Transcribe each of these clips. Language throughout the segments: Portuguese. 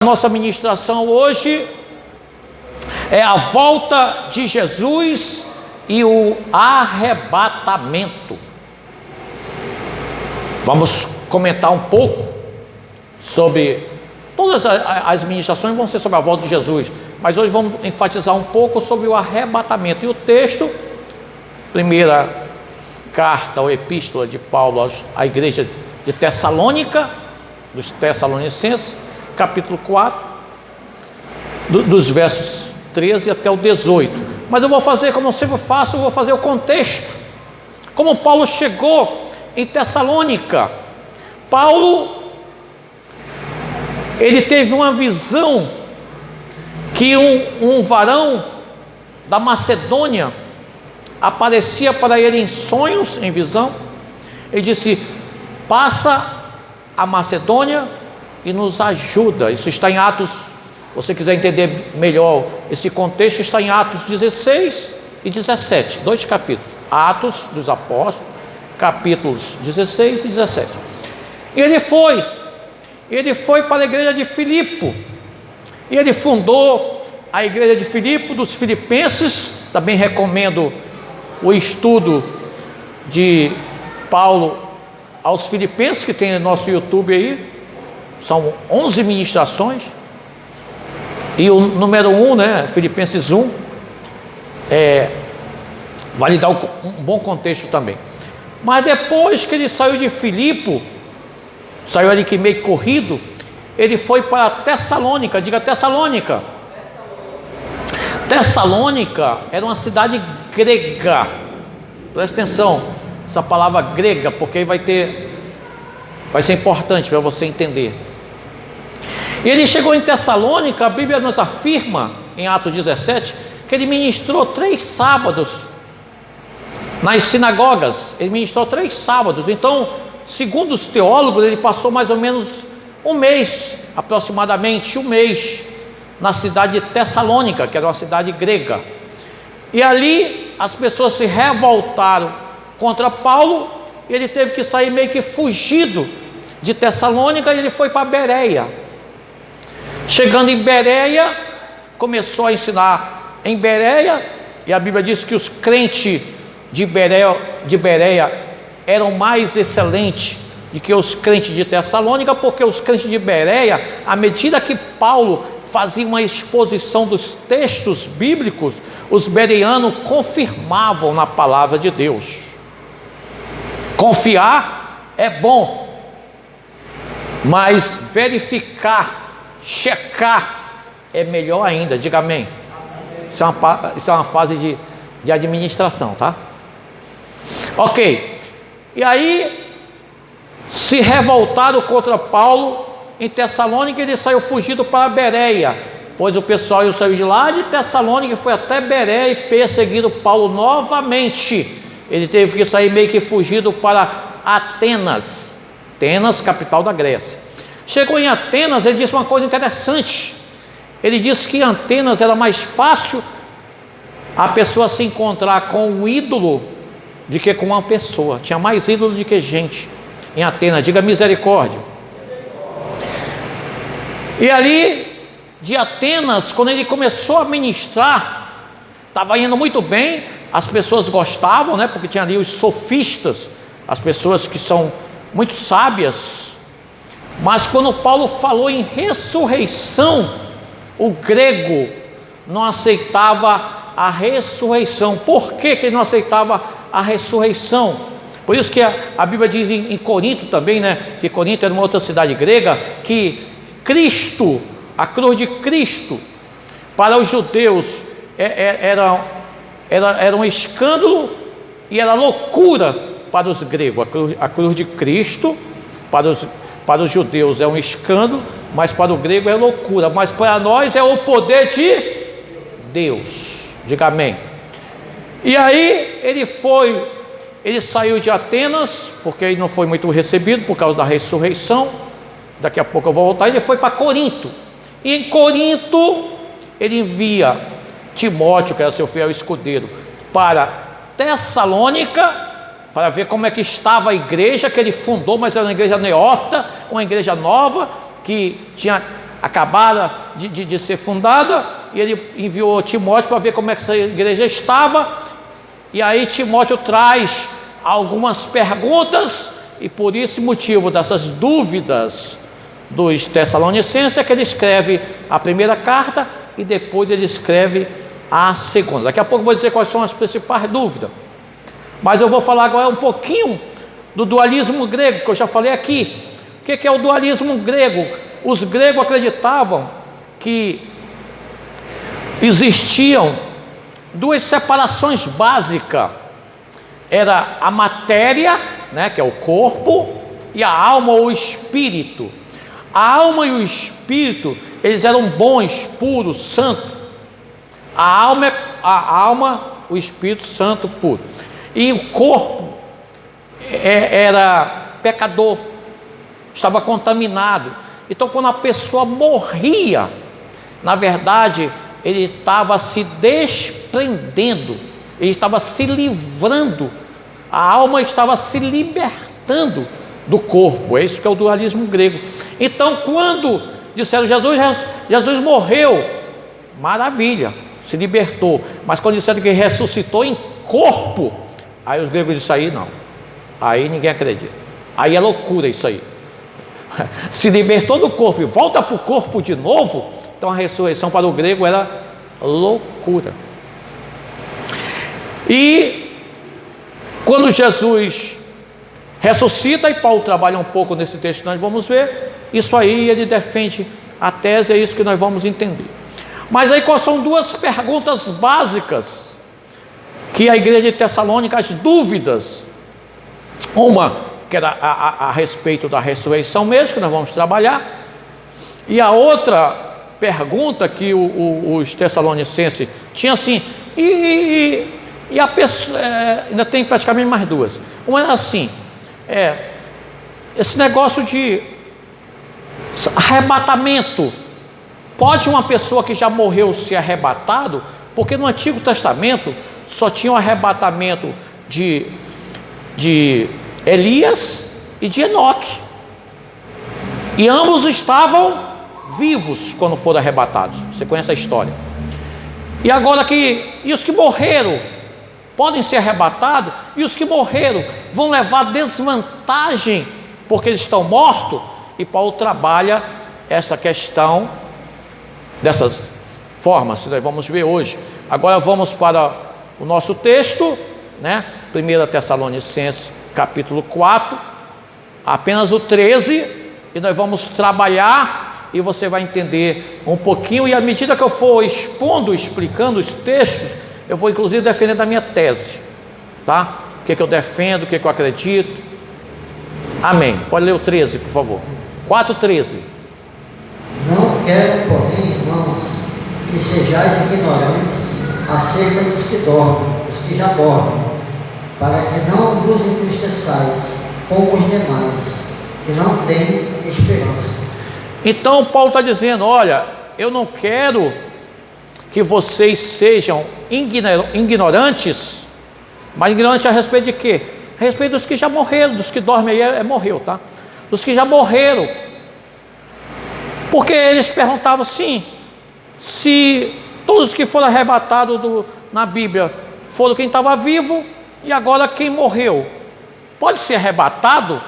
Nossa ministração hoje é a volta de Jesus e o arrebatamento. Vamos comentar um pouco sobre todas as ministrações, vão ser sobre a volta de Jesus, mas hoje vamos enfatizar um pouco sobre o arrebatamento. E o texto, primeira carta ou epístola de Paulo à igreja de Tessalônica, dos Tessalonicenses, capítulo 4, dos versos 13 até o 18. Mas eu vou fazer, como eu sempre faço, eu vou fazer o contexto. Como Paulo chegou em Tessalônica. Paulo, ele teve uma visão que um varão da Macedônia aparecia para ele em sonhos, em visão. Ele disse: passa a Macedônia e nos ajuda. Isso está em Atos. Se você quiser entender melhor esse contexto, está em Atos 16 e 17, dois capítulos. Atos dos Apóstolos, capítulos 16 e 17. E ele foi para a igreja de Filipe, e ele fundou a igreja de Filipe, dos filipenses. Também recomendo o estudo de Paulo aos filipenses, que tem no nosso YouTube aí. São 11 ministrações. E o número 1, Filipenses 1, vai lhe dar um bom contexto também. Mas depois que ele saiu de Filipe, saiu ali que meio corrido, ele foi para Tessalônica. Diga Tessalônica. Tessalônica era uma cidade grega. Presta atenção, essa palavra grega, porque aí vai ser importante para você entender. E ele chegou em Tessalônica. A Bíblia nos afirma, em Atos 17, que ele ministrou 3 sábados nas sinagogas. Ele ministrou 3 sábados. Então, segundo os teólogos, ele passou mais ou menos um mês, aproximadamente um mês, na cidade de Tessalônica, que era uma cidade grega. E ali as pessoas se revoltaram contra Paulo, e ele teve que sair meio que fugido de Tessalônica, e ele foi para Bereia. Chegando em Bereia, começou a ensinar em Bereia, e a Bíblia diz que os crentes de Bereia eram mais excelentes do que os crentes de Tessalônica, porque os crentes de Bereia, à medida que Paulo fazia uma exposição dos textos bíblicos, os bereanos confirmavam na palavra de Deus. Confiar é bom, mas verificar, checar é melhor ainda. Diga amém. Isso é uma fase de administração, tá? Ok. E aí se revoltaram contra Paulo em Tessalônica, e ele saiu fugido para Bereia. Pois o pessoal saiu de lá de Tessalônica e foi até Bereia e perseguiram Paulo novamente. Ele teve que sair meio que fugido para Atenas, capital da Grécia. Chegou em Atenas, ele disse uma coisa interessante. Ele disse que em Atenas era mais fácil a pessoa se encontrar com um ídolo do que com uma pessoa. Tinha mais ídolo do que gente em Atenas. Diga misericórdia. E ali de Atenas, quando ele começou a ministrar, estava indo muito bem. As pessoas gostavam, porque tinha ali os sofistas, as pessoas que são muito sábias. Mas quando Paulo falou em ressurreição, o grego não aceitava a ressurreição. Por que ele não aceitava a ressurreição? Por isso que a Bíblia diz em Corinto também, que Corinto era uma outra cidade grega, que Cristo, a cruz de Cristo, para os judeus era um escândalo e era loucura para os gregos. A cruz de Cristo para os judeus é um escândalo, mas para o grego é loucura. Mas para nós é o poder de Deus. Diga amém. E aí ele saiu de Atenas, porque ele não foi muito recebido por causa da ressurreição. Daqui a pouco eu vou voltar. Ele foi para Corinto. E em Corinto ele envia Timóteo, que era seu fiel escudeiro, para Tessalônica, para ver como é que estava a igreja que ele fundou, mas era uma igreja neófita, uma igreja nova, que tinha acabara de ser fundada, e ele enviou Timóteo para ver como é que essa igreja estava, e aí Timóteo traz algumas perguntas, e por esse motivo dessas dúvidas dos Tessalonicenses é que ele escreve a primeira carta e depois ele escreve a segunda. Daqui a pouco eu vou dizer quais são as principais dúvidas, mas eu vou falar agora um pouquinho do dualismo grego, que eu já falei aqui. O que é o dualismo grego? Os gregos acreditavam que existiam duas separações básicas: era a matéria, né, que é o corpo, e a alma ou o espírito. A alma e o espírito, eles eram bons, puros, santos. A alma, o Espírito Santo puro. E o corpo era pecador, estava contaminado. Então, quando a pessoa morria, na verdade, ele estava se desprendendo, ele estava se livrando, a alma estava se libertando do corpo. É isso que é o dualismo grego. Então, quando disseram Jesus morreu, maravilha, se libertou. Mas quando disseram que ressuscitou em corpo, aí os gregos disseram: aí não, aí ninguém acredita, aí é loucura isso aí. Se libertou do corpo e volta para o corpo de novo, então a ressurreição para o grego era loucura. E quando Jesus ressuscita, e Paulo trabalha um pouco nesse texto, nós vamos ver, isso aí ele defende a tese, é isso que nós vamos entender. Mas aí quais são duas perguntas básicas que a igreja de Tessalônica, as dúvidas, uma que era a respeito da ressurreição mesmo, que nós vamos trabalhar, e a outra pergunta que os Tessalonicenses tinham assim, e a pessoa, ainda tem praticamente mais duas. Uma era assim, esse negócio de arrebatamento, pode uma pessoa que já morreu ser arrebatado? Porque no Antigo Testamento só tinha o arrebatamento de Elias e de Enoque, e ambos estavam vivos quando foram arrebatados. Você conhece a história. E agora e os que morreram podem ser arrebatados, e os que morreram vão levar desvantagem porque eles estão mortos? E Paulo trabalha essa questão dessas formas que nós vamos ver hoje. Agora vamos para o nosso texto, né? 1 Tessalonicenses capítulo 4, apenas o 13, e nós vamos trabalhar, e você vai entender um pouquinho, e à medida que eu for explicando os textos, eu vou inclusive defendendo a minha tese, tá? O que eu defendo, o que eu acredito. Amém. Pode ler o 13, por favor. 4:13. Não quero, porém, irmãos, que sejais ignorantes acerca dos que dormem, dos que já dormem, para que não vos entristeçais como os demais, que não têm esperança. Então Paulo está dizendo: olha, eu não quero que vocês sejam ignorantes, mas ignorantes a respeito de quê? A respeito dos que já morreram, dos que dormem aí morreu, tá? Dos que já morreram. Porque eles perguntavam assim, se todos os que foram arrebatados na Bíblia foram quem estava vivo, e agora quem morreu pode ser arrebatado?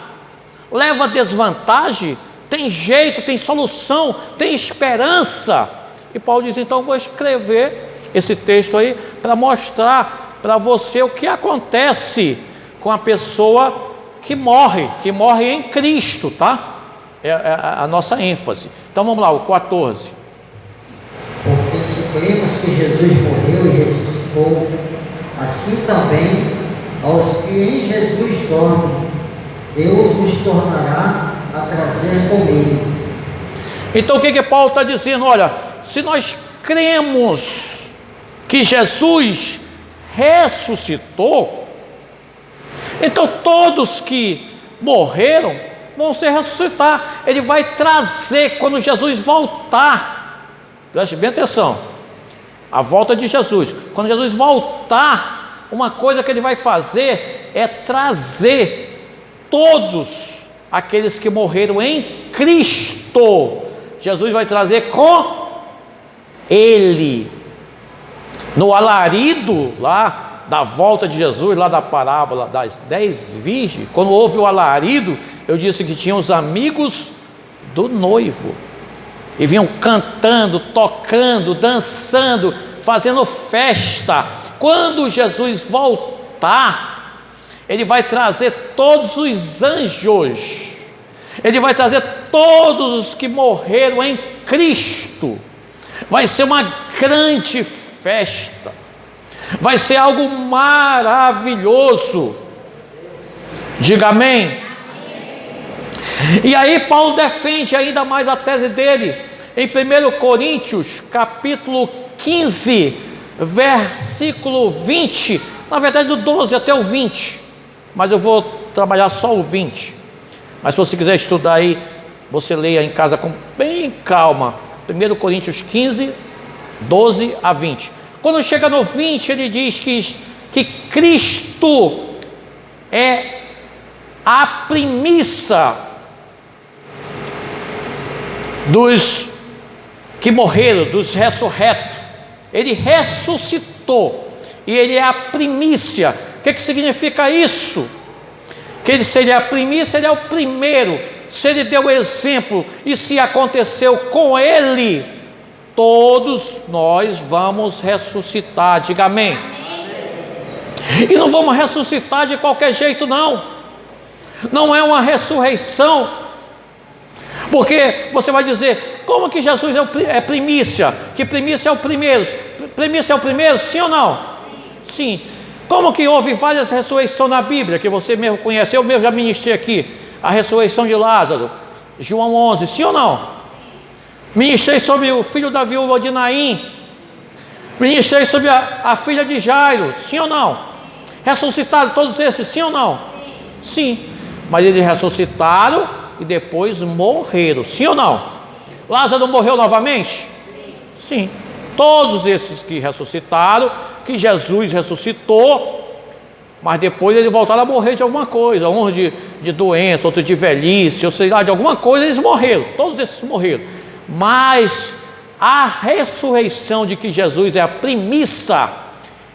Leva desvantagem? Tem jeito, tem solução, tem esperança? E Paulo diz: então eu vou escrever esse texto aí para mostrar para você o que acontece com a pessoa que morre em Cristo, tá? É a nossa ênfase. Então vamos lá, o 14. Porque se cremos que Jesus morreu e ressuscitou, assim também aos que em Jesus dormem, Deus os tornará a trazer com ele. Então o que Paulo está dizendo? Olha, se nós cremos que Jesus ressuscitou, então todos que morreram vão se ressuscitar. Ele vai trazer, quando Jesus voltar, preste bem atenção, a volta de Jesus, quando Jesus voltar, uma coisa que ele vai fazer é trazer todos aqueles que morreram em Cristo, Jesus vai trazer com ele. No alarido lá da volta de Jesus, lá da parábola das 10 virgens, quando houve o alarido, eu disse que tinham os amigos do noivo, e vinham cantando, tocando, dançando, fazendo festa. Quando Jesus voltar, ele vai trazer todos os anjos, ele vai trazer todos os que morreram em Cristo. Vai ser uma grande festa, vai ser algo maravilhoso. Diga amém. E aí Paulo defende ainda mais a tese dele em 1 Coríntios capítulo 15, versículo 20, na verdade do 12 até o 20, mas eu vou trabalhar só o 20. Mas se você quiser estudar aí, você leia em casa com bem calma. 1 Coríntios 15, 12 a 20. Quando chega no 20, ele diz que Cristo é a primícia dos que morreram, dos ressurretos. Ele ressuscitou e ele é a primícia. O que significa isso? Que se ele é a primícia, ele é o primeiro. Se ele deu exemplo e se aconteceu com ele, todos nós vamos ressuscitar. Diga amém. E não vamos ressuscitar de qualquer jeito, não. Não é uma ressurreição, porque você vai dizer, como que Jesus é primícia? Que primícia é o primeiro? Primícia é o primeiro, sim ou não? Sim. Como que houve várias ressurreições na Bíblia, que você mesmo conhece? Eu mesmo já ministrei aqui a ressurreição de Lázaro, João 11, sim ou não? Ministrei sobre o filho da viúva de Naim, ministrei sobre a filha de Jairo, sim ou não? Ressuscitaram todos esses, sim ou não? Sim. Mas eles ressuscitaram e depois morreram, sim ou não? Lázaro morreu novamente? Sim. Todos esses que ressuscitaram, que Jesus ressuscitou, mas depois eles voltaram a morrer de alguma coisa, uns de doença, outros de velhice, ou sei lá, de alguma coisa eles morreram, todos esses morreram. Mas a ressurreição de que Jesus é a primícia,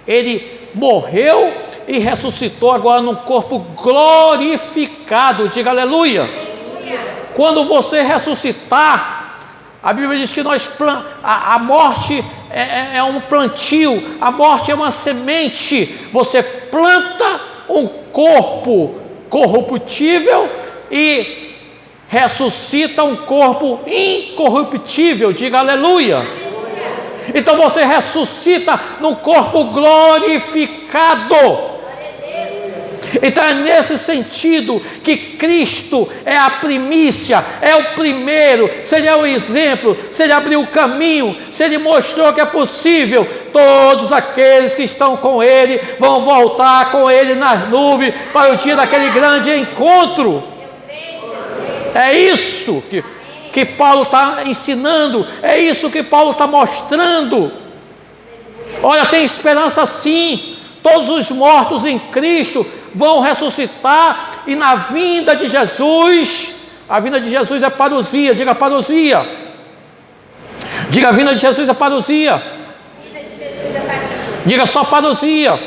ele morreu e ressuscitou agora num corpo glorificado. Diga aleluia. Aleluia. Quando você ressuscitar, a Bíblia diz que a morte é um plantio, a morte é uma semente. Você planta um corpo corruptível e ressuscita um corpo incorruptível. Diga aleluia. Aleluia. Então você ressuscita num corpo glorificado. Então é nesse sentido que Cristo é a primícia, é o primeiro. Se ele é o exemplo, se ele abriu o caminho, se ele mostrou que é possível, todos aqueles que estão com ele vão voltar com ele nas nuvens para o dia daquele grande encontro. É isso que Paulo está ensinando, é isso que Paulo está mostrando. Olha, tem esperança sim. Todos os mortos em Cristo vão ressuscitar, e na vinda de Jesus, a vinda de Jesus é parousia. Diga parousia. Diga, a vinda de Jesus é parousia. Diga só parousia.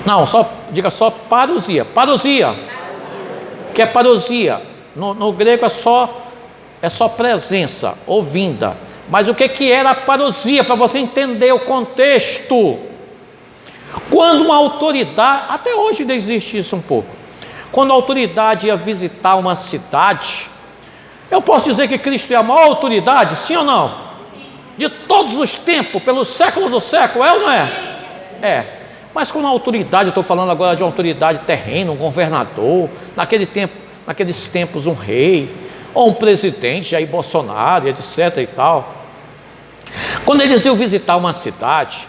Não, diga só parousia. Parousia. Que é parousia? No grego é só presença ou vinda. Mas o que era a parousia, para você entender o contexto? Quando uma autoridade, até hoje ainda existe isso um pouco, quando a autoridade ia visitar uma cidade, eu posso dizer que Cristo é a maior autoridade, sim ou não? De todos os tempos, pelo século do século, é ou não é? É. Mas quando a autoridade, eu estou falando agora de uma autoridade terrena, um governador, naqueles tempos um rei, ou um presidente, Jair Bolsonaro, etc e tal. Quando eles iam visitar uma cidade,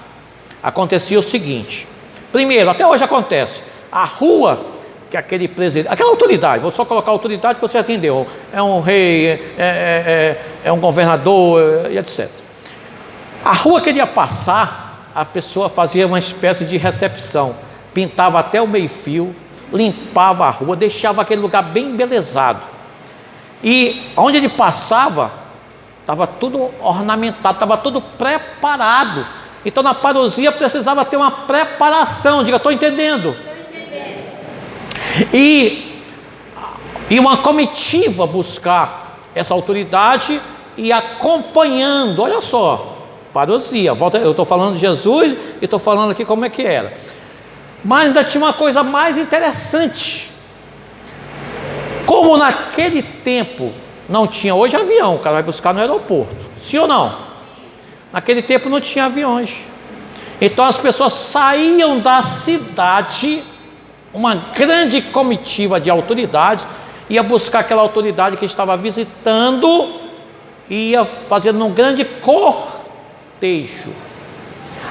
acontecia o seguinte: primeiro, até hoje acontece, a rua que aquele presidente, aquela autoridade, vou só colocar autoridade que você atendeu, é um rei, é um governador, e etc. A rua que ele ia passar, a pessoa fazia uma espécie de recepção, pintava até o meio-fio, limpava a rua, deixava aquele lugar bem embelezado. E onde ele passava, estava tudo ornamentado, estava tudo preparado. Então na parousia precisava ter uma preparação. Diga, estou entendendo. E uma comitiva buscar essa autoridade e acompanhando. Olha só, parousia. Eu estou falando de Jesus e estou falando aqui como é que era. Mas ainda tinha uma coisa mais interessante. Como naquele tempo não tinha, hoje avião, o cara vai buscar no aeroporto, sim ou não? Naquele tempo não tinha aviões. Então as pessoas saíam da cidade, uma grande comitiva de autoridades, ia buscar aquela autoridade que estava visitando, e ia fazendo um grande cortejo.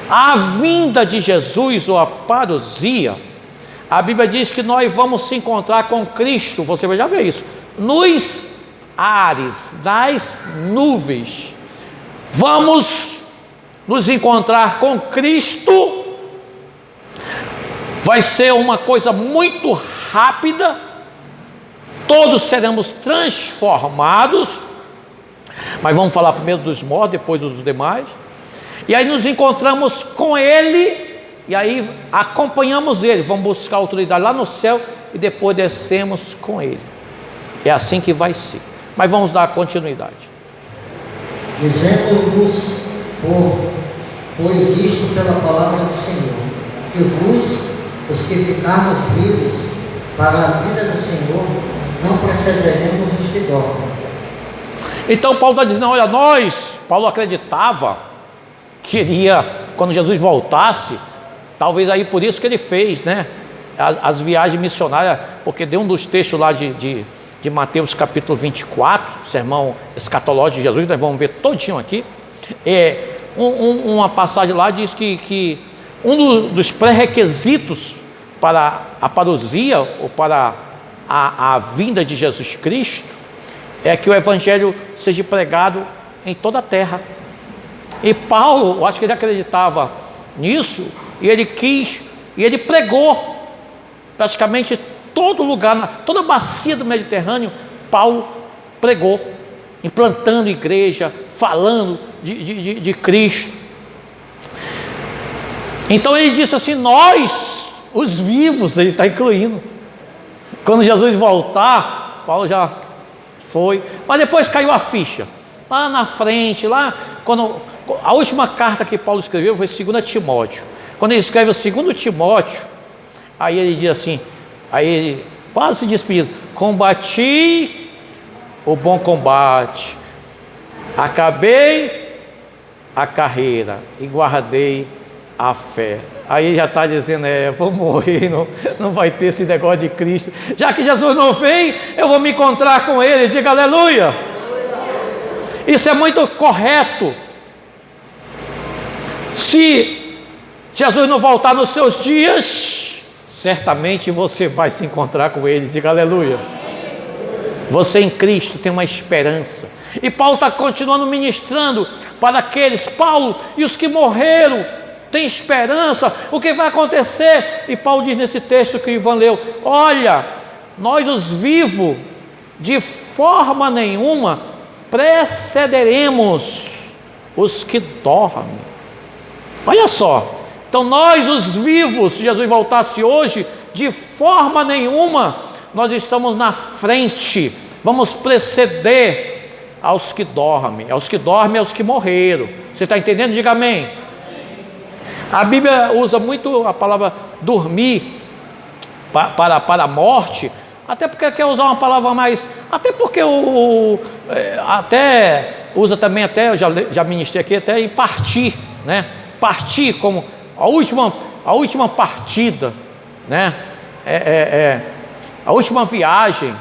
A vinda de Jesus, ou a parousia, a Bíblia diz que nós vamos se encontrar com Cristo, você vai já ver isso, nos ares, nas nuvens. Vamos nos encontrar com Cristo. Vai ser uma coisa muito rápida. Todos seremos transformados. Mas vamos falar primeiro dos mortos, depois dos demais. E aí nos encontramos com Ele. E aí acompanhamos Ele. Vamos buscar a autoridade lá no céu. E depois descemos com Ele. É assim que vai ser. Mas vamos dar continuidade. Dizendo-vos, pois isto pela palavra do Senhor, que os que ficarmos vivos para a vida do Senhor, não precederemos os que dormem. Então Paulo está dizendo, olha, Paulo acreditava que iria, quando Jesus voltasse, talvez aí por isso que ele fez, né? As viagens missionárias, porque deu um dos textos lá de Mateus capítulo 24, sermão escatológico de Jesus, nós vamos ver todinho aqui. Uma passagem lá diz que um dos pré-requisitos para a parousia, ou para a vinda de Jesus Cristo, é que o evangelho seja pregado em toda a terra. E Paulo, eu acho que ele acreditava nisso, e ele pregou praticamente todo lugar, toda a bacia do Mediterrâneo. Paulo pregou, implantando igreja, falando de Cristo. Então ele disse assim, nós, os vivos, ele está incluindo. Quando Jesus voltar, Paulo já foi, mas depois caiu a ficha, lá na frente, quando a última carta que Paulo escreveu foi 2 Timóteo. Quando ele escreve o 2 Timóteo, aí ele diz assim, aí ele quase se despedindo, combati o bom combate, acabei a carreira e guardei a fé. Aí já está dizendo, vou morrer, não vai ter esse negócio de Cristo. Já que Jesus não vem, eu vou me encontrar com Ele. Diga aleluia. Isso é muito correto. Se Jesus não voltar nos seus dias, certamente você vai se encontrar com Ele. Diga aleluia. Você em Cristo tem uma esperança. E Paulo está continuando ministrando para aqueles, Paulo, e os que morreram, tem esperança, o que vai acontecer? E Paulo diz nesse texto que o Ivan leu, olha, nós os vivos, de forma nenhuma, precederemos os que dormem. Olha só, então nós os vivos, se Jesus voltasse hoje, de forma nenhuma, nós estamos na frente, vamos preceder aos que dormem, aos que morreram. Você está entendendo? Diga amém. A Bíblia usa muito a palavra dormir para a morte, até porque quer usar uma palavra mais, até porque até usa também, até eu já ministrei aqui, até em partir, né? Partir como a última partida, né? A última viagem.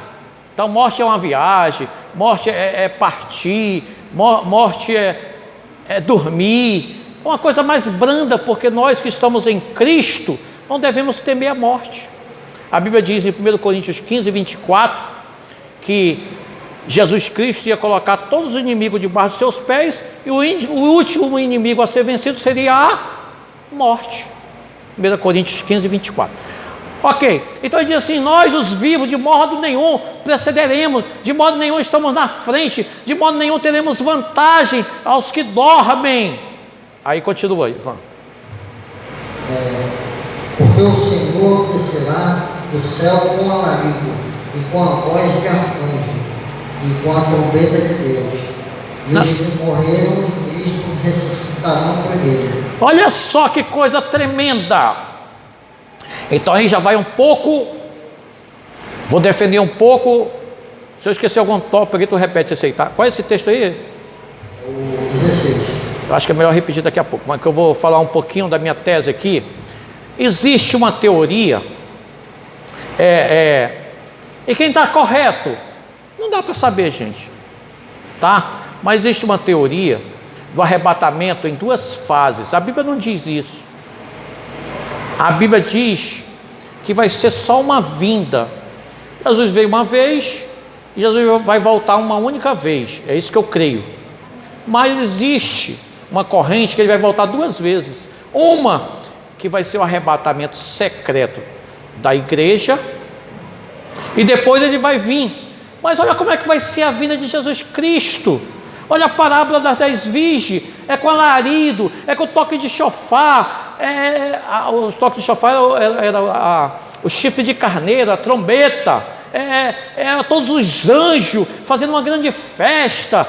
Então morte é uma viagem, morte é partir, morte é dormir. Uma coisa mais branda, porque nós que estamos em Cristo não devemos temer a morte. A Bíblia diz em 1 Coríntios 15, 24 que Jesus Cristo ia colocar todos os inimigos debaixo dos seus pés, e o último inimigo a ser vencido seria a morte. 1 Coríntios 15, 24. Ok, então ele diz assim: nós os vivos de modo nenhum precederemos, de modo nenhum estamos na frente, de modo nenhum teremos vantagem aos que dormem. Aí continua, Ivan. Porque o Senhor descerá do céu com alarido, e com a voz de arcanjo, e com a trombeta de Deus. E os que morreram em Cristo ressuscitarão primeiro. Olha só que coisa tremenda. Então aí já vai um pouco, vou defender um pouco. Se eu esquecer algum tópico aqui, tu repete esse aí, tá? Qual é esse texto aí? O 16. Eu acho que é melhor repetir daqui a pouco, mas que eu vou falar um pouquinho da minha tese aqui. Existe uma teoria, e quem está correto, não dá para saber, gente, tá? Mas existe uma teoria do arrebatamento em duas fases. A Bíblia não diz isso. A Bíblia diz que vai ser só uma vinda. Jesus veio uma vez e Jesus vai voltar uma única vez. É isso que eu creio. Mas existe uma corrente que ele vai voltar duas vezes. Uma que vai ser o arrebatamento secreto da igreja, e depois ele vai vir. Mas olha como é que vai ser a vinda de Jesus Cristo. Olha a parábola das 10 virgens, é com alarido, é com toque de chofar, os toques de chofar era o chifre de carneiro, a trombeta, todos os anjos fazendo uma grande festa,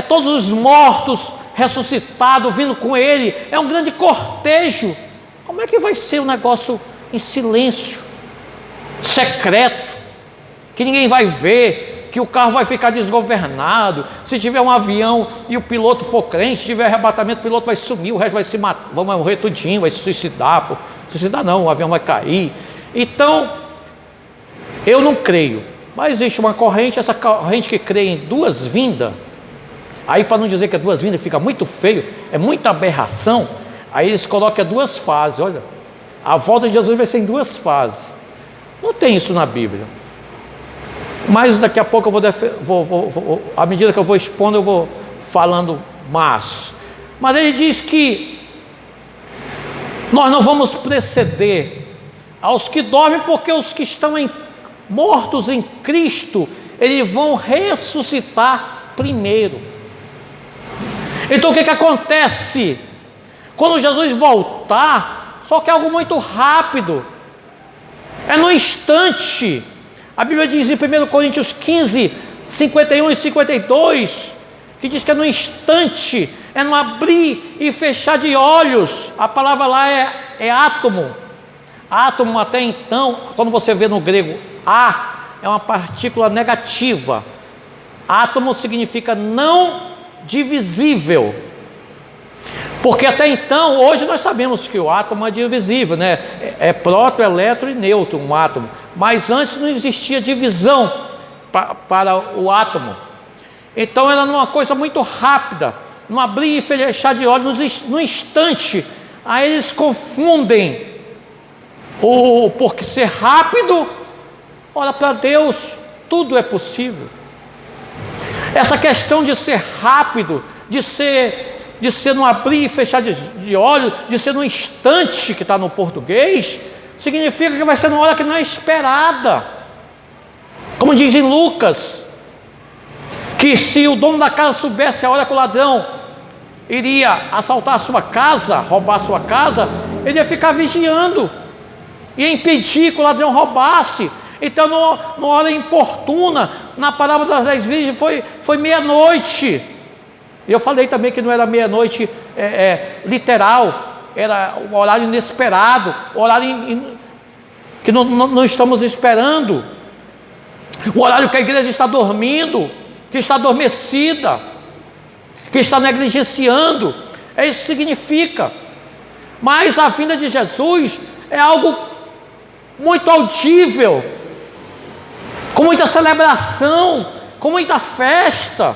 todos os mortos ressuscitados vindo com ele, é um grande cortejo. Como é que vai ser um negócio em silêncio, secreto, que ninguém vai ver, que o carro vai ficar desgovernado? Se tiver um avião e o piloto for crente, se tiver arrebatamento, o piloto vai sumir, o resto vai se matar, vai morrer tudinho, vai se suicidar. Suicidar não, o avião vai cair. Então, eu não creio, mas existe uma corrente, essa corrente que crê em duas vindas. Aí, para não dizer que é duas vindas, fica muito feio, é muita aberração. Aí eles colocam duas fases. Olha, a volta de Jesus vai ser em duas fases. Não tem isso na Bíblia. Mas daqui a pouco eu vou à medida que eu vou expondo, eu vou falando mais. Mas ele diz que nós não vamos preceder aos que dormem, porque os que estão mortos em Cristo, eles vão ressuscitar primeiro. Então o que acontece? Quando Jesus voltar, só que é algo muito rápido, é no instante. A Bíblia diz em 1 Coríntios 15, 51 e 52, que diz que é no instante, é no abrir e fechar de olhos. A palavra lá é átomo. Átomo até então, quando você vê no grego A, é uma partícula negativa. Átomo significa não divisível. Porque até então, hoje nós sabemos que o átomo é divisível, né? É próton, elétron e nêutron, um átomo. Mas antes não existia divisão para o átomo. Então era uma coisa muito rápida, no abrir e fechar de olhos, no instante. Aí eles confundem porque ser rápido, olha, para Deus tudo é possível. Essa questão de ser rápido, de ser no abrir e fechar de olhos, de ser no instante, que está no português, significa que vai ser numa hora que não é esperada. Como diz em Lucas, que se o dono da casa soubesse a hora que o ladrão iria assaltar a sua casa, roubar a sua casa, ele ia ficar vigiando, ia impedir que o ladrão roubasse. Então, numa hora importuna, na parábola das 10 virgens, foi meia-noite. E eu falei também que não era meia-noite literal, era um horário inesperado, horário que não estamos esperando, o horário que a igreja está dormindo, que está adormecida, que está negligenciando. É isso que significa. Mas a vinda de Jesus é algo muito audível, com muita celebração, com muita festa.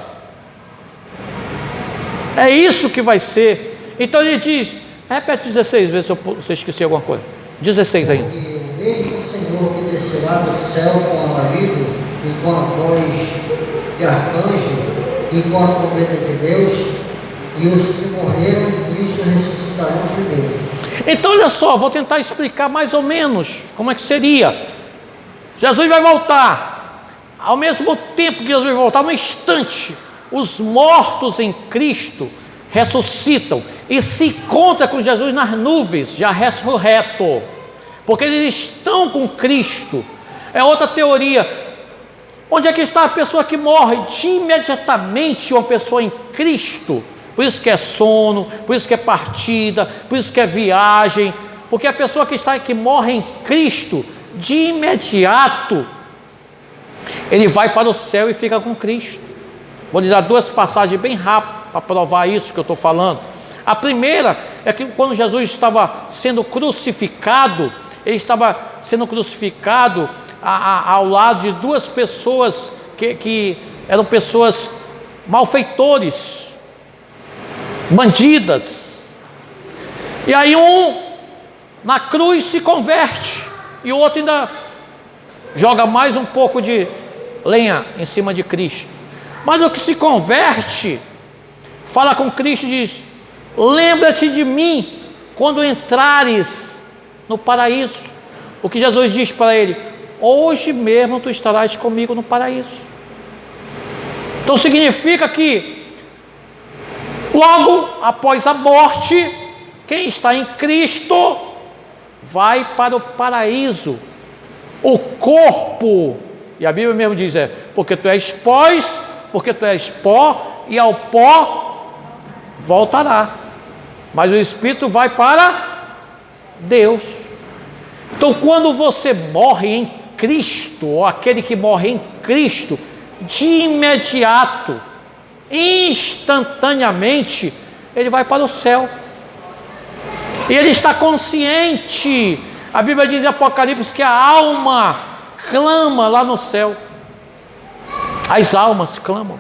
É isso que vai ser. Então ele diz, repete 16 vezes, se eu esqueci alguma coisa. 16 ainda. Porque o mesmo Senhor que descerá do céu com alarido e com a voz de arcanjo e com a trombeta de Deus, e os que morreram em Cristo ressuscitarão primeiro. Então olha só, vou tentar explicar mais ou menos como é que seria. Jesus vai voltar, ao mesmo tempo que Jesus vai voltar, no instante, os mortos em Cristo ressuscitam e se encontram com Jesus nas nuvens, já ressurreto, porque eles estão com Cristo. É outra teoria. Onde é que está a pessoa que morre? De imediatamente uma pessoa em Cristo. Por isso que é sono, por isso que é partida, por isso que é viagem, porque a pessoa que morre em Cristo, de imediato, ele vai para o céu e fica com Cristo. Vou lhe dar duas passagens bem rápidas para provar isso que eu estou falando. A primeira é que quando Jesus estava sendo crucificado, ele estava sendo crucificado ao lado de duas pessoas que eram pessoas malfeitores, bandidas. E aí um na cruz se converte e o outro ainda joga mais um pouco de lenha em cima de Cristo. Mas o que se converte fala com Cristo e diz: lembra-te de mim quando entrares no paraíso. O que Jesus diz para ele: hoje mesmo tu estarás comigo no paraíso. Então significa que logo após a morte, quem está em Cristo vai para o paraíso. O corpo, e a Bíblia mesmo diz, porque tu és pó, e ao pó voltará. Mas o espírito vai para Deus. Então quando você morre em Cristo, ou aquele que morre em Cristo, de imediato, instantaneamente, ele vai para o céu. E ele está consciente. A Bíblia diz em Apocalipse que a alma clama lá no céu. As almas clamam.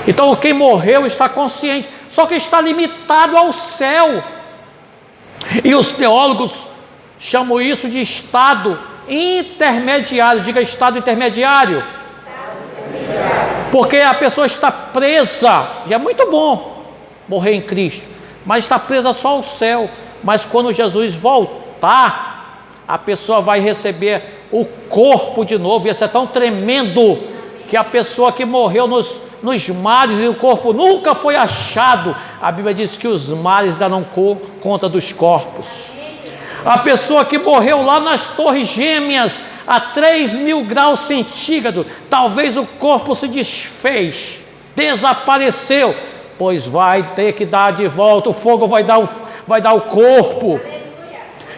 Então quem morreu está consciente, só que está limitado ao céu. E os teólogos chamam isso de estado intermediário. Diga estado intermediário. Porque a pessoa está presa. Já é muito bom morrer em Cristo, mas está presa só ao céu. Mas quando Jesus voltar, a pessoa vai receber o corpo de novo. Isso é tão tremendo que a pessoa que morreu nos mares e o corpo nunca foi achado, a Bíblia diz que os mares darão conta dos corpos. A pessoa que morreu lá nas Torres Gêmeas a 3.000 graus centígrados, talvez o corpo se desfez, desapareceu, pois vai ter que dar de volta, o fogo vai dar o corpo.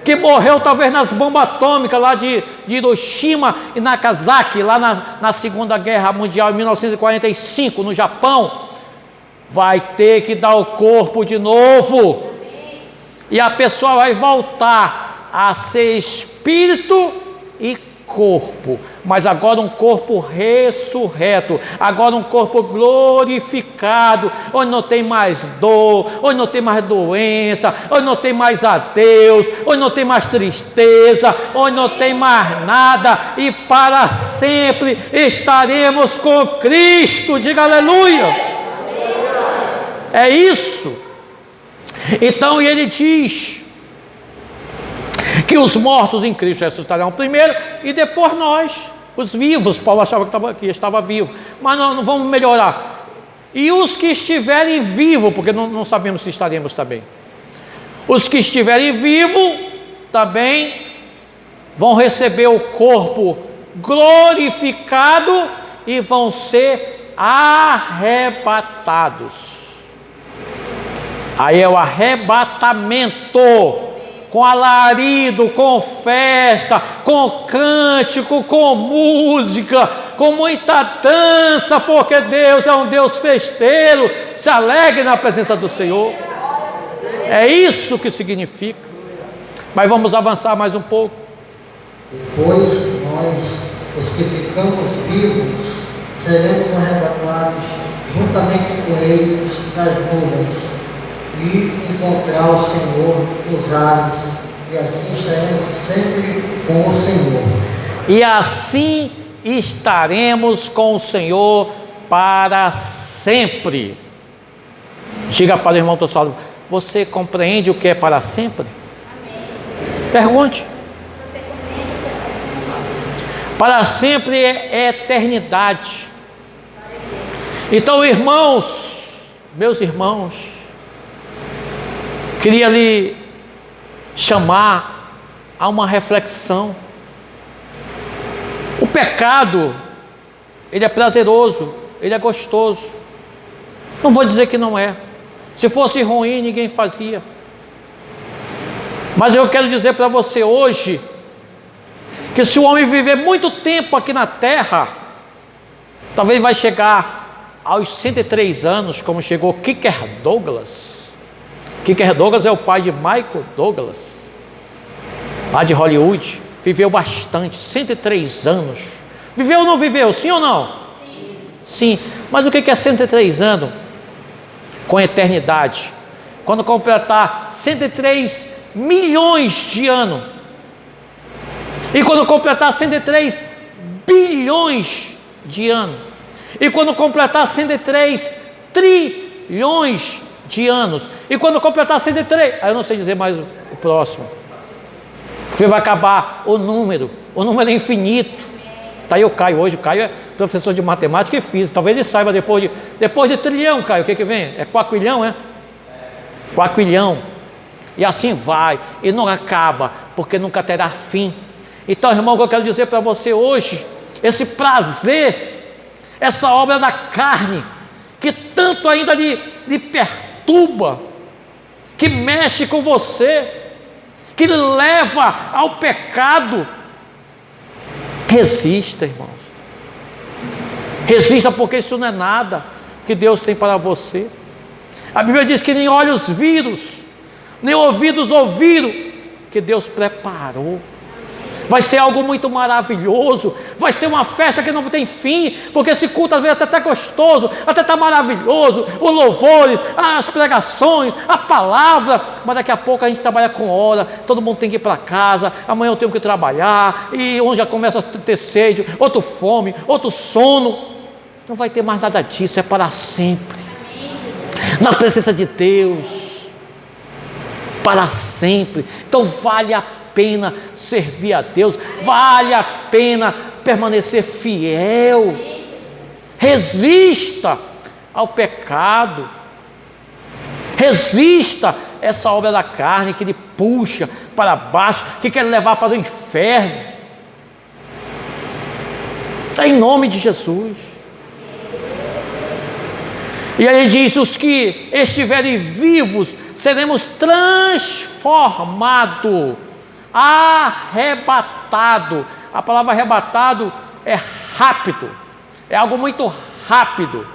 Que morreu talvez nas bombas atômicas lá de Hiroshima e Nagasaki, lá na Segunda Guerra Mundial, em 1945, no Japão, vai ter que dar o corpo de novo, e a pessoa vai voltar a ser espírito e corpo, mas agora um corpo ressurreto, agora um corpo glorificado, onde não tem mais dor, onde não tem mais doença, onde não tem mais adeus, onde não tem mais tristeza, onde não tem mais nada, e para sempre estaremos com Cristo. Diga aleluia. É isso. Então ele diz que os mortos em Cristo ressuscitarão primeiro e depois nós, os vivos. Paulo achava que estava vivo, mas não vamos melhorar. E os que estiverem vivos, porque não sabemos se estaremos também. Os que estiverem vivos também vão receber o corpo glorificado e vão ser arrebatados. Aí é o arrebatamento. Com alarido, com festa, com cântico, com música, com muita dança, porque Deus é um Deus festeiro. Se alegre na presença do Senhor. É isso que significa. Mas vamos avançar mais um pouco. Depois nós, os que ficamos vivos, seremos arrebatados juntamente com eles nas nuvens e encontrar o Senhor nos ares, e assim estaremos sempre com o Senhor. E assim estaremos com o Senhor para sempre. Diga para o irmão do salvo: você compreende o que é para sempre? Pergunte. Para sempre é eternidade. Então, irmãos, meus irmãos, queria lhe chamar a uma reflexão. O pecado, ele é prazeroso, ele é gostoso. Não vou dizer que não é. Se fosse ruim, ninguém fazia. Mas eu quero dizer para você hoje, que se o homem viver muito tempo aqui na terra, talvez vai chegar aos 103 anos, como chegou Kirk Douglas. Kirk Douglas é o pai de Michael Douglas, lá de Hollywood. Viveu bastante, 103 anos. Viveu ou não viveu? Sim ou não? Sim. Sim. Mas o que é 103 anos? Com eternidade. Quando completar 103 milhões de anos. E quando completar 103 bilhões de anos. E quando completar 103 trilhões de anos. E quando completar 103... Aí eu não sei dizer mais o próximo. Porque vai acabar o número é infinito. Tá aí o Caio hoje, o Caio é professor de matemática e física, talvez ele saiba depois de trilhão, Caio, o que vem? É quaquilhão, é? Quaquilhão. E assim vai, e não acaba, porque nunca terá fim. Então, irmão, o que eu quero dizer para você hoje, esse prazer, essa obra da carne, que tanto ainda lhe perturba, que mexe com você, que leva ao pecado, resista, irmãos. Resista, porque isso não é nada que Deus tem para você. A Bíblia diz que nem olhos viram, nem ouvidos ouviram, que Deus preparou. Vai ser algo muito maravilhoso, vai ser uma festa que não tem fim, porque esse culto às vezes até está gostoso, até está maravilhoso, os louvores, as pregações, a palavra, mas daqui a pouco a gente trabalha com hora, todo mundo tem que ir para casa, amanhã eu tenho que trabalhar, e um já começa a ter sede, outro fome, outro sono. Não vai ter mais nada disso, é para sempre. Na presença de Deus, para sempre. Então vale a pena servir a Deus, vale a pena permanecer fiel. Resista ao pecado, resista essa obra da carne que lhe puxa para baixo, que quer levar para o inferno. Em nome de Jesus. E ele diz: os que estiverem vivos seremos transformados, arrebatado. A palavra arrebatado é rápido, é algo muito rápido.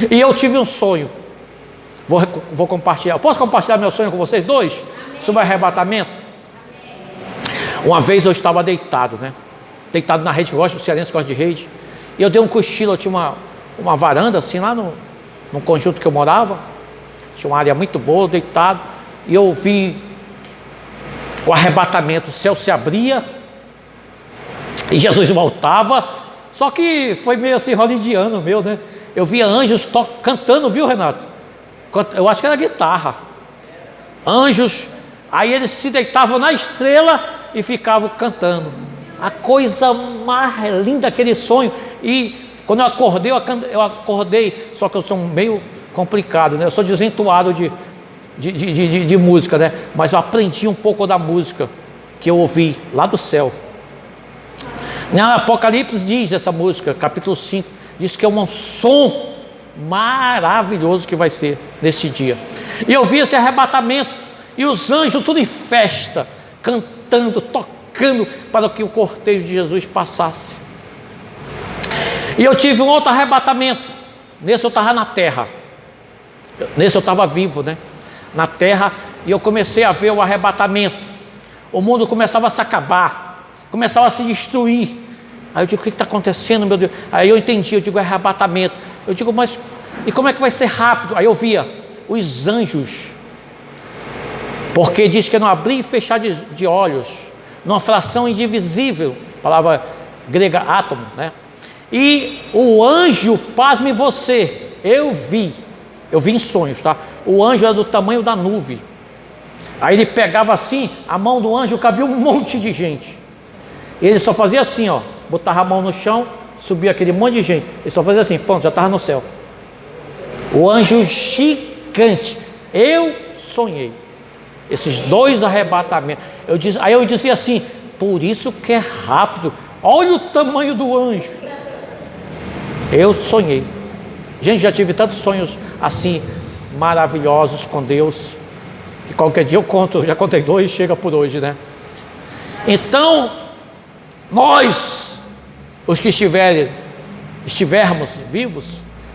E eu tive um sonho, vou compartilhar. Posso compartilhar meu sonho com vocês dois? Amém. Sobre arrebatamento? Amém. Uma vez eu estava deitado, deitado na rede, o cearense gosta de rede, e eu dei um cochilo. Eu tinha uma varanda assim lá no conjunto que eu morava, tinha uma área muito boa, deitado, e eu vi o arrebatamento. O céu se abria e Jesus voltava. Só que foi meio assim hollywoodiano meu, Eu via anjos cantando, viu, Renato? Eu acho que era guitarra. Anjos, aí eles se deitavam na estrela e ficavam cantando. A coisa mais linda, aquele sonho. E quando eu acordei, só que eu sou meio complicado, Eu sou desentuado de música, Mas eu aprendi um pouco da música que eu ouvi lá do céu. Na Apocalipse diz essa música, capítulo 5, diz que é um som maravilhoso que vai ser nesse dia. E eu vi esse arrebatamento, e os anjos tudo em festa, cantando, tocando, para que o cortejo de Jesus passasse. E eu tive um outro arrebatamento. Nesse eu estava na terra, nesse eu estava vivo, na terra, e eu comecei a ver o arrebatamento. O mundo começava a se acabar, começava a se destruir. Aí eu digo: o que está acontecendo, meu Deus? Aí eu entendi, eu digo: é arrebatamento. Eu digo: mas e como é que vai ser rápido? Aí eu via os anjos, porque diz que é no abrir e fechar de olhos, numa fração indivisível, palavra grega átomo, E o anjo, pasme você, eu vi Eu vi em sonhos, tá? O anjo era do tamanho da nuvem. Aí ele pegava assim, a mão do anjo cabia um monte de gente. E ele só fazia assim, ó, botava a mão no chão, subia aquele monte de gente. Ele só fazia assim, pronto, já estava no céu. O anjo gigante. Eu sonhei esses 2 arrebatamentos. Aí eu dizia assim, por isso que é rápido. Olha o tamanho do anjo. Eu sonhei. Gente, já tive tantos sonhos assim, maravilhosos com Deus, que qualquer dia eu conto. Eu já contei 2, chega por hoje, né? Então, nós, os que estivermos vivos,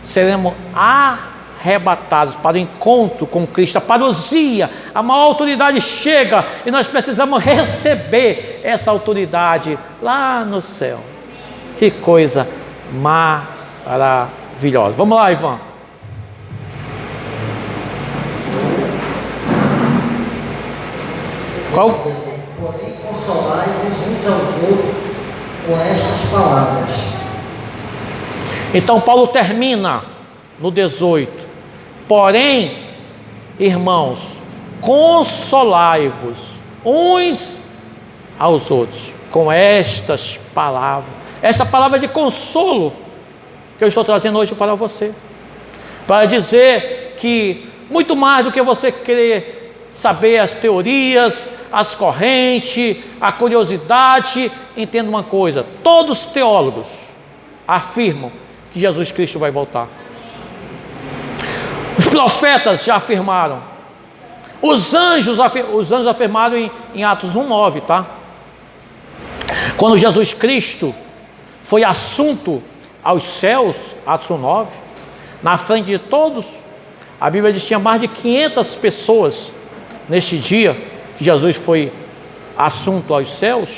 seremos arrebatados para o encontro com Cristo. A parousia, a maior autoridade chega e nós precisamos receber essa autoridade lá no céu. Que coisa maravilhosa. Vamos lá, Ivan. Qual? Porém, consolai-vos uns aos outros com estas palavras. Então Paulo termina no 18. Porém, irmãos, consolai-vos uns aos outros com estas palavras. Essa palavra de consolo que eu estou trazendo hoje para você, para dizer que muito mais do que você querer saber as teorias, as correntes, a curiosidade, entenda uma coisa: todos os teólogos afirmam que Jesus Cristo vai voltar. Os profetas já afirmaram. Os anjos afirmaram em Atos 1:9, tá? Quando Jesus Cristo foi assunto aos céus, Atos 1:9, na frente de todos, a Bíblia diz que tinha mais de 500 pessoas neste dia que Jesus foi assunto aos céus.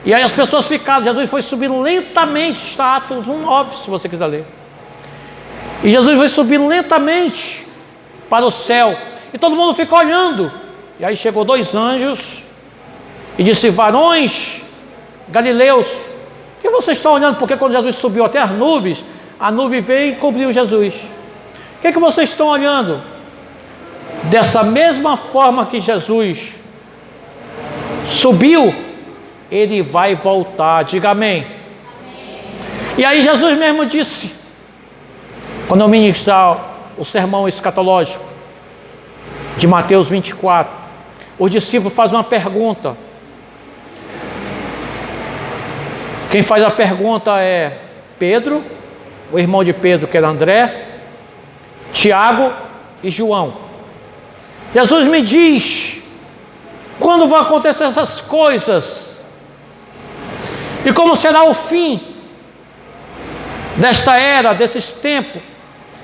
E aí as pessoas ficaram, Jesus foi subindo lentamente, está Atos 1:9, se você quiser ler. E Jesus foi subindo lentamente para o céu, e todo mundo ficou olhando. E aí chegou 2 anjos e disse: varões galileus, o que vocês estão olhando? Porque quando Jesus subiu até as nuvens, a nuvem veio e cobriu Jesus. O que vocês estão olhando? Dessa mesma forma que Jesus subiu, ele vai voltar. Diga amém. E aí Jesus mesmo disse, quando eu ministrar o sermão escatológico de Mateus 24, os discípulos fazem uma pergunta. Quem faz a pergunta é Pedro, o irmão de Pedro, que era André, Tiago e João. Jesus me diz: quando vão acontecer essas coisas? E como será o fim desta era, desses tempos?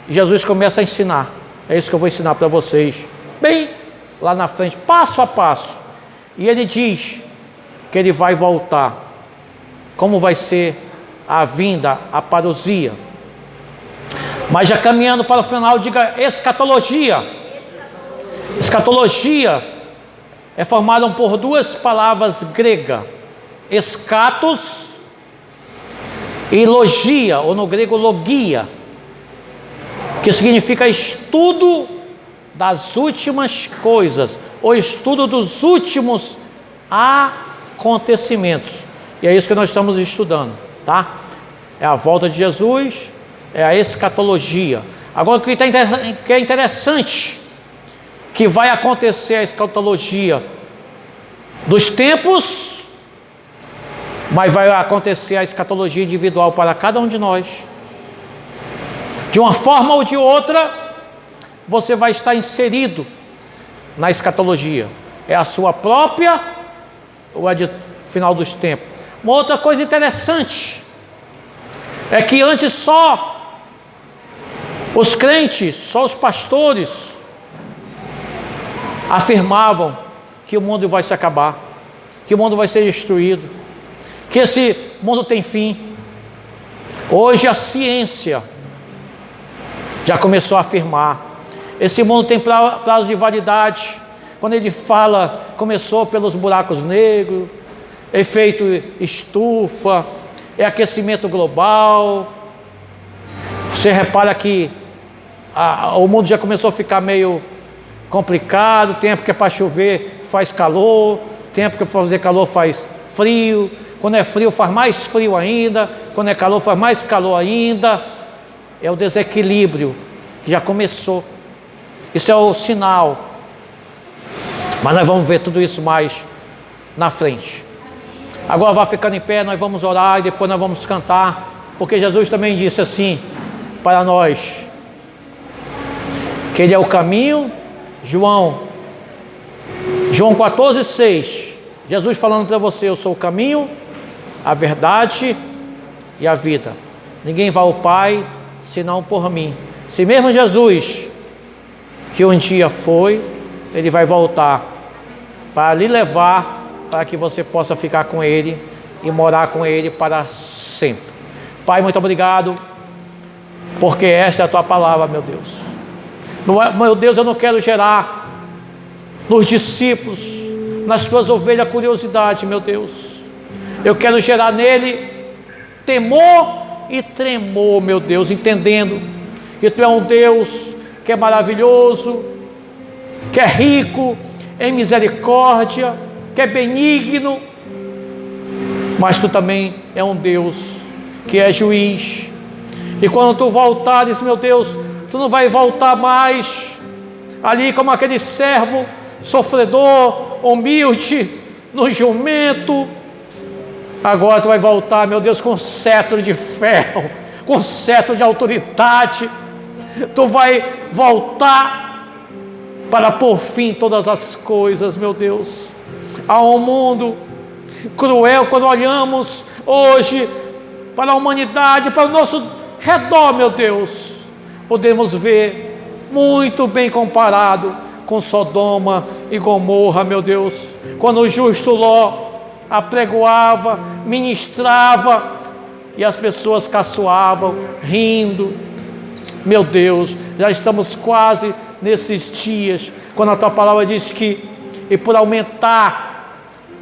E Jesus começa a ensinar. É isso que eu vou ensinar para vocês, bem lá na frente, passo a passo. E ele diz que ele vai voltar. Como vai ser a vinda, a parousia. Mas já caminhando para o final, diga escatologia. Escatologia é formada por 2 palavras gregas: escatos e logia, ou no grego logia, que significa estudo das últimas coisas, ou estudo dos últimos acontecimentos. E é isso que nós estamos estudando, tá? É a volta de Jesus, é a escatologia. Agora, o que é interessante, que vai acontecer a escatologia dos tempos, mas vai acontecer a escatologia individual para cada um de nós. De uma forma ou de outra, você vai estar inserido na escatologia. É a sua própria ou é de final dos tempos? Uma outra coisa interessante é que antes só os crentes, só os pastores afirmavam que o mundo vai se acabar, que o mundo vai ser destruído, que esse mundo tem fim. Hoje a ciência já começou a afirmar: esse mundo tem prazo de validade. Quando ele fala, começou pelos buracos negros, efeito estufa, é aquecimento global. Você repara que o mundo já começou a ficar meio complicado. Tempo que é para chover faz calor, tempo que é para fazer calor faz frio, quando é frio faz mais frio ainda, quando é calor faz mais calor ainda. É o desequilíbrio que já começou. Isso é o sinal. Mas nós vamos ver tudo isso mais na frente. Agora vá ficando em pé, nós vamos orar e depois nós vamos cantar, porque Jesus também disse assim para nós, que Ele é o caminho. João 14:6, Jesus falando para você: eu sou o caminho, a verdade e a vida. Ninguém vai ao Pai senão por mim. Se mesmo Jesus, que um dia foi, Ele vai voltar para lhe levar, para que você possa ficar com Ele e morar com Ele para sempre. Pai, muito obrigado, porque esta é a Tua palavra, meu Deus. Meu Deus, eu não quero gerar nos discípulos, nas Tuas ovelhas, curiosidade, meu Deus. Eu quero gerar nele temor e tremor, meu Deus, entendendo que Tu é um Deus que é maravilhoso, que é rico em misericórdia, que é benigno, mas Tu também é um Deus que é juiz. E quando Tu voltares, meu Deus, Tu não vai voltar mais ali como aquele servo sofredor, humilde, no jumento. Agora Tu vai voltar, meu Deus, com cetro de ferro, com cetro de autoridade. Tu vai voltar para pôr fim em todas as coisas, meu Deus. Há um mundo cruel quando olhamos hoje para a humanidade, para o nosso redor, meu Deus. Podemos ver muito bem comparado com Sodoma e Gomorra, meu Deus. Quando o justo Ló apregoava, ministrava e as pessoas caçoavam, rindo. Meu Deus, já estamos quase nesses dias, quando a Tua palavra diz que, e por aumentar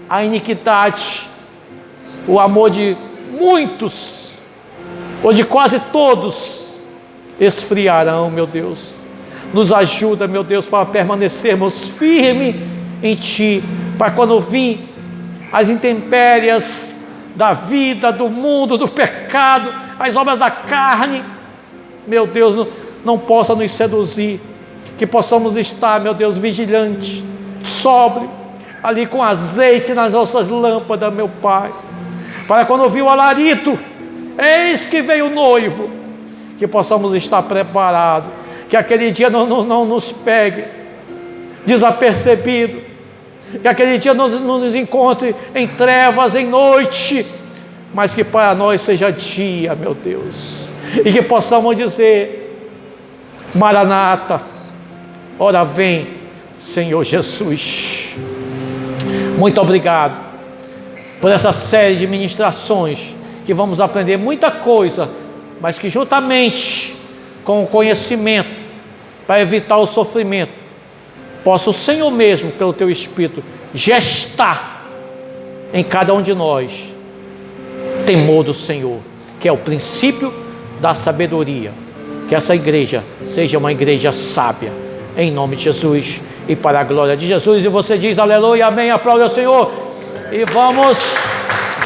a iniquidade, o amor de muitos, ou de quase todos, esfriarão, meu Deus. Nos ajuda, meu Deus, para permanecermos firmes em Ti, para quando vir as intempéries da vida, do mundo, do pecado, as obras da carne, meu Deus, não possa nos seduzir, que possamos estar, meu Deus, vigilantes, sóbrio, ali com azeite nas nossas lâmpadas, meu Pai, para quando ouvir o alarido, eis que veio o noivo, que possamos estar preparados, que aquele dia não nos pegue desapercebido, que aquele dia não nos encontre em trevas, em noite, mas que para nós seja dia, meu Deus, e que possamos dizer: Maranata, ora vem, Senhor Jesus. Muito obrigado por essa série de ministrações, que vamos aprender muita coisa, mas que juntamente com o conhecimento, para evitar o sofrimento, possa o Senhor mesmo, pelo Teu Espírito, gestar em cada um de nós temor do Senhor, que é o princípio da sabedoria. Que essa igreja seja uma igreja sábia, em nome de Jesus e para a glória de Jesus. E você diz aleluia, amém, aplaude ao Senhor e vamos